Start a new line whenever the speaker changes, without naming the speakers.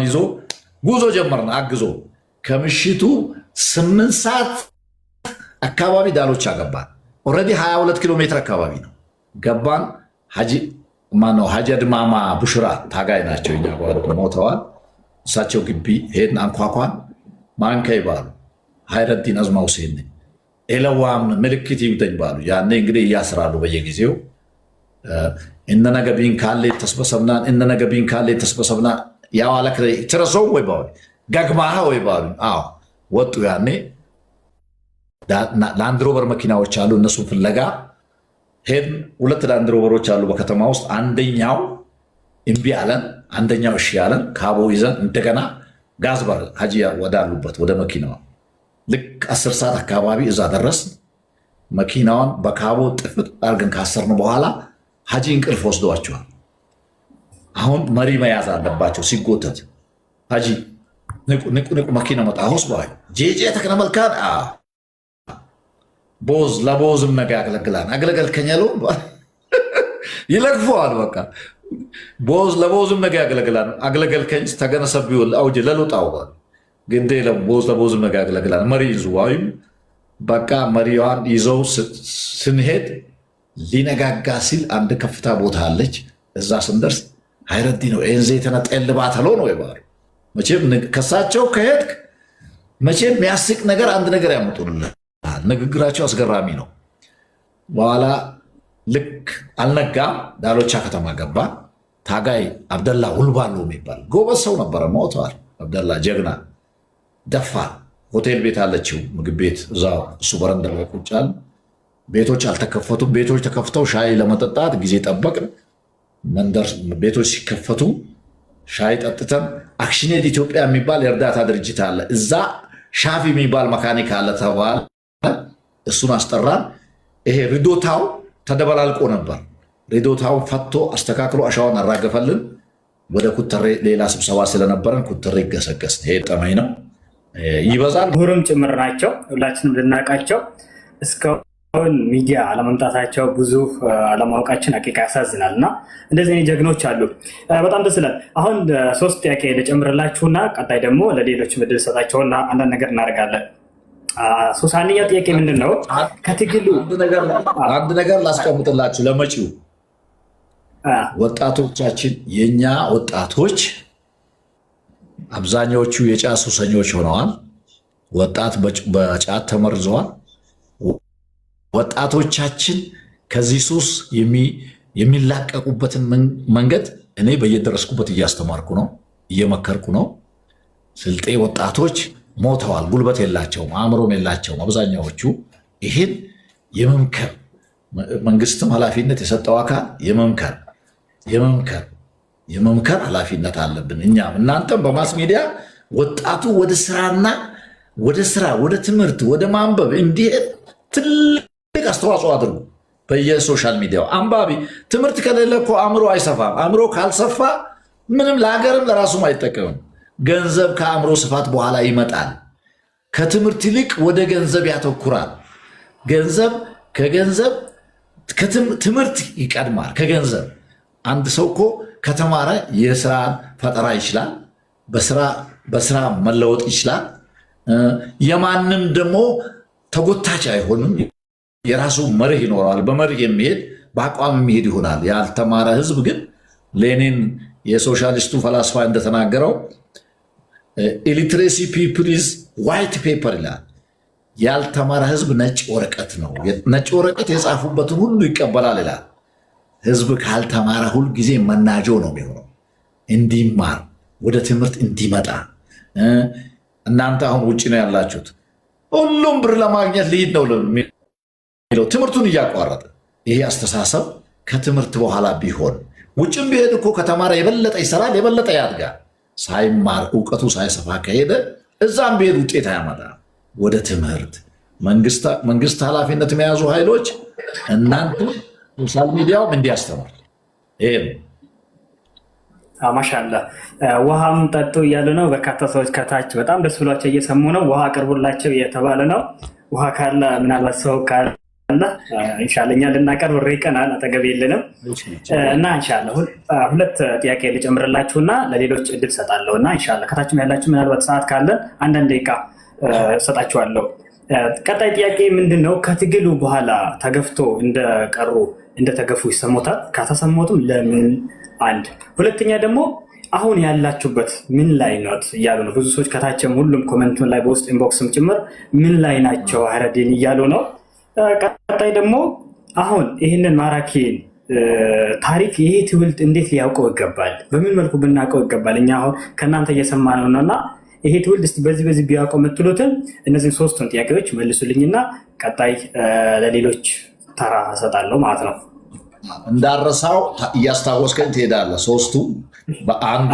ይዞ ጉዞ ጀመርን። አግዞ ከምሽቱ 8 ሰዓት አካባቢ ዳሎቻ ገባን። ኦልሬዲ 22 ኪሎ ሜትር አካባቢ ነው ገባን። ሀጂ አድማማ ቡሽራ ታጋይ ናቸው፣ እኛ ሞተዋል። እሳቸው ግቢ ሄድን፣ አንኳኳን። ማንከ ይባሉ ሀይረዲን አዝማ ሁሴን ኤለዋም ምልክት ይውጠኝ ባሉ። ያኔ እንግዲህ እያስራሉ በየጊዜው እነነገቢን ካሌ ተስበሰብናን እነነገቢን ካሌ ተስበሰብና ያዋለክ ትረሰው ወይ ባሉ ገግማሃ ወይ ባሉ። አዎ ወጡ። ያኔ ላንድሮቨር መኪናዎች አሉ፣ እነሱን ፍለጋ ሄድን። 2 ላንድሮቨሮች አሉ በከተማ ውስጥ። አንደኛው እምቢ አለን፣ አንደኛው እሺ አለን። ካቦ ይዘን እንደገና ጋዝበር ሀጂ ወዳሉበት ወደ መኪናዋ ልክ 10 ሰዓት አካባቢ እዛ ደረስን። መኪናዋን በካቦ ጥፍጥ አድርገን ካሰርን በኋላ ሀጂ እንቅልፍ ወስደዋቸዋል። አሁን መሪ መያዝ አለባቸው ሲጎተት። ሀጂ ንቁ መኪና መጣ ሆስ ባይ ጄጄ ተክነ መልካን ቦዝ ለቦዝም ነገ ያገለግላን አገለገልከኝ ያለው ይለግፈዋል። በቃ ቦዝ ለቦዝም ነገ ያገለግላን አገለገልከኝ ተገነሰብ ይውል አውጅ ለሉጣው ግንዴ ለቦዝ ለቦዝም ነገ ያገለግላን መሪ ይዙ ወይም በቃ መሪዋን ይዘው ስንሄድ ሊነጋጋ ሲል አንድ ከፍታ ቦታ አለች። እዛ ስንደርስ ሀይረዲ ነው ኤንዜ ተነጠልባት አለው ነው ይባሉ። መቼም ከሳቸው ከሄድክ መቼም የሚያስቅ ነገር አንድ ነገር ያመጡልህ። ንግግራቸው አስገራሚ ነው። በኋላ ልክ አልነጋም፣ ዳሎቻ ከተማ ገባ። ታጋይ አብደላ ሁልባሎ የሚባል ጎበዝ ሰው ነበረ፣ ሞተዋል። አብደላ ጀግና ደፋር። ሆቴል ቤት አለችው ምግብ ቤት፣ እዛ እሱ በረንዳ ላይ ቁጭ አልን። ቤቶች አልተከፈቱም። ቤቶች ተከፍተው ሻይ ለመጠጣት ጊዜ ጠበቅን። መንደር ቤቶች ሲከፈቱ ሻይ ጠጥተን አክሽኔድ ኢትዮጵያ የሚባል የእርዳታ ድርጅት አለ፣ እዛ ሻፊ የሚባል መካኒክ አለ ተባለ። እሱን አስጠራን። ይሄ ሪዶታው ተደበላልቆ ነበር። ሪዶታውን ፈቶ አስተካክሎ አሻዋን አራገፈልን። ወደ ኩተሬ ሌላ ስብሰባ ስለነበረን ኩተሬ ይገሰገስን። ይሄ ጠመኝ ነው ይበዛል።
ምሁርም ጭምር ናቸው፣ ሁላችንም ልናውቃቸው። እስካሁን ሚዲያ አለመምጣታቸው ብዙ አለማወቃችን ሀቂቃ ያሳዝናል። እና እንደዚህ አይነት ጀግኖች አሉ። በጣም ደስ ይላል። አሁን 3 ጥያቄ ልጨምርላችሁና ቀጣይ ደግሞ ለሌሎች ምድል ሰጣቸውና አንዳንድ ነገር እናደርጋለን። ሶሳንኛ ጥያቄ ምንድን ነው? ከትግሉ
አንድ ነገር ላስቀምጥላችሁ ለመጪው ወጣቶቻችን። የኛ ወጣቶች አብዛኛዎቹ የጫት ሱሰኞች ሆነዋል። ወጣት በጫት ተመርዘዋል። ወጣቶቻችን ከዚህ ሱስ የሚላቀቁበትን መንገድ እኔ በየደረስኩበት እያስተማርኩ ነው፣ እየመከርኩ ነው። ስልጤ ወጣቶች ሞተዋል። ጉልበት የላቸውም፣ አእምሮም የላቸውም አብዛኛዎቹ። ይህን የመምከር መንግስትም ኃላፊነት የሰጠው አካል የመምከር ኃላፊነት አለብን። እኛም እናንተም በማስ ሚዲያ ወጣቱ ወደ ስራና ወደ ትምህርት ወደ ማንበብ እንዲሄድ ትልቅ አስተዋጽኦ አድርጉ። በየሶሻል ሚዲያው አንባቢ ትምህርት ከሌለ እኮ አእምሮ አይሰፋም። አእምሮ ካልሰፋ ምንም ለሀገርም ለራሱም አይጠቀምም። ገንዘብ ከአእምሮ ስፋት በኋላ ይመጣል። ከትምህርት ይልቅ ወደ ገንዘብ ያተኩራል። ትምህርት ይቀድማል ከገንዘብ። አንድ ሰው እኮ ከተማረ የስራ ፈጠራ ይችላል፣ በስራ መለወጥ ይችላል። የማንም ደግሞ ተጎታች አይሆንም። የራሱ መርህ ይኖረዋል። በመርህ የሚሄድ በአቋም የሚሄድ ይሆናል። ያልተማረ ህዝብ ግን ሌኒን የሶሻሊስቱ ፈላስፋ እንደተናገረው ኢሊትሬሲ ፒፕል ኢዝ ዋይት ፔፐር ይላል። ያልተማረ ህዝብ ነጭ ወረቀት ነው። ነጭ ወረቀት የጻፉበትን ሁሉ ይቀበላል ይላል። ህዝብ ካልተማረ ሁል ጊዜ መናጆ ነው የሚሆነው። እንዲማር ወደ ትምህርት እንዲመጣ። እናንተ አሁን ውጭ ነው ያላችሁት፣ ሁሉም ብር ለማግኘት ልሂድ ነው የሚለው፣ ትምህርቱን እያቋረጠ። ይሄ አስተሳሰብ ከትምህርት በኋላ ቢሆን፣ ውጭም ቢሄድ እኮ ከተማረ የበለጠ ይሰራል፣ የበለጠ ያድጋል። ሳይማር እውቀቱ ሳይሰፋ ከሄደ እዛም ቢሄድ ውጤት አያመጣ። ወደ ትምህርት መንግስት ኃላፊነት የያዙ ኃይሎች እናንተ ሶሻል ሚዲያውም እንዲያስተምር ይሄ ነው።
ማሻላ ውሃም ጠጡ እያሉ ነው በርካታ ሰዎች ከታች በጣም ደስ ብሏቸው እየሰሙ ነው። ውሃ አቅርቡላቸው እየተባለ ነው። ውሃ ካለ ምናልባት ሰው ካለ ኢንሻአላህ እኛ ልናቀርብ ርቀናል፣ አጠገብ የለንም እና ኢንሻአላህ ሁለት ጥያቄ ልጨምርላችሁና ለሌሎች እድል ሰጣለሁና ኢንሻአላህ ከታችም ያላችሁ ምናልባት ሰዓት ካለ አንዳንድ ደቂቃ ሰጣችኋለሁ። ቀጣይ ጥያቄ ምንድነው? ከትግሉ በኋላ ተገፍቶ እንደቀሩ እንደተገፉ ይሰሙታል? ከተሰሙትም ለምን? አንድ ሁለተኛ ደግሞ አሁን ያላችሁበት ምን ላይ ነው እያሉ ነው ብዙ ሰዎች ከታችም ሁሉም ኮሜንቱን ላይ በውስጥ ኢንቦክስም ጭምር ምን ላይ ናቸው ሀረዲን እያሉ ነው። ቀጣይ ደግሞ አሁን ይህንን ማራኪን ታሪክ ይሄ ትውልድ እንዴት ሊያውቀው ይገባል? በምን መልኩ ብናውቀው ይገባል? እኛ አሁን ከእናንተ እየሰማነው ነውና ይሄ ትውልድ እስቲ በዚህ ቢያውቀው የምትሉትን እነዚህን ሶስቱን ጥያቄዎች መልሱልኝና ቀጣይ ለሌሎች ተራ እሰጣለሁ ማለት ነው።
እንዳረሳው እያስታወስከኝ ትሄዳለህ። ሶስቱ በአንዱ